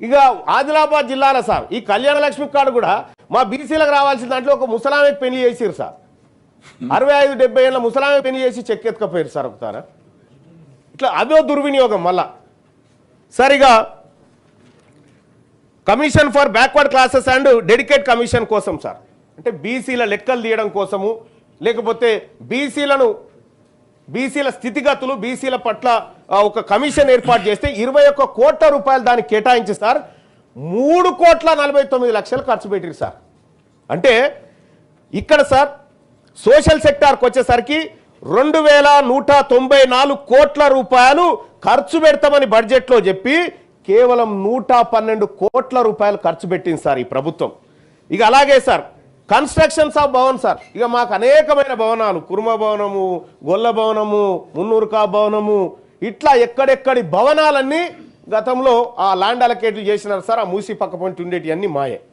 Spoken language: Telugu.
ఇక ఆదిలాబాద్ జిల్లాలో సార్ ఈ కళ్యాణ లక్ష్మి కార్డు కూడా మా బీసీలకు రావాల్సిన దాంట్లో ఒక ముసలామెకి పెళ్లి చేసిరు సార్. 65-70 ఏళ్ళ ముసలామె పెళ్లి చేసి చెక్ ఎత్తుకపోయారు సార్ ఒకసారి. ఇట్లా అదో దుర్వినియోగం మళ్ళా. సరిగా commission for backward classes and dedicate commission కోసం సార్, అంటే బీసీల లెక్కలు తీయడం కోసము, లేకపోతే బీసీల స్థితిగతులు, బీసీల పట్ల ఒక కమిషన్ ఏర్పాటు చేస్తే 21 కోట్ల రూపాయలు దానికి కేటాయించి సార్ 3,49,00,000 ఖర్చు పెట్టారు సార్. అంటే ఇక్కడ సార్ సోషల్ సెక్టార్కి వచ్చేసరికి 2,194 కోట్ల రూపాయలు ఖర్చు పెడతామని బడ్జెట్లో చెప్పి కేవలం 112 కోట్ల రూపాయలు ఖర్చు పెట్టింది సార్ ఈ ప్రభుత్వం. ఇక అలాగే sir constructions of Bhavan sir, ఇక మాకు అనేకమైన భవనాలు, కుర్మ భవనము, గొల్ల భవనము, మున్నూరుకా భవనము, ఇట్లా ఎక్కడెక్కడి భవనాలన్నీ గతంలో ఆ ల్యాండ్ అలకేట్లు చేసినారు సార్. ఆ మూసి పక్క పొంటి ఉండేటి అన్ని మాయే.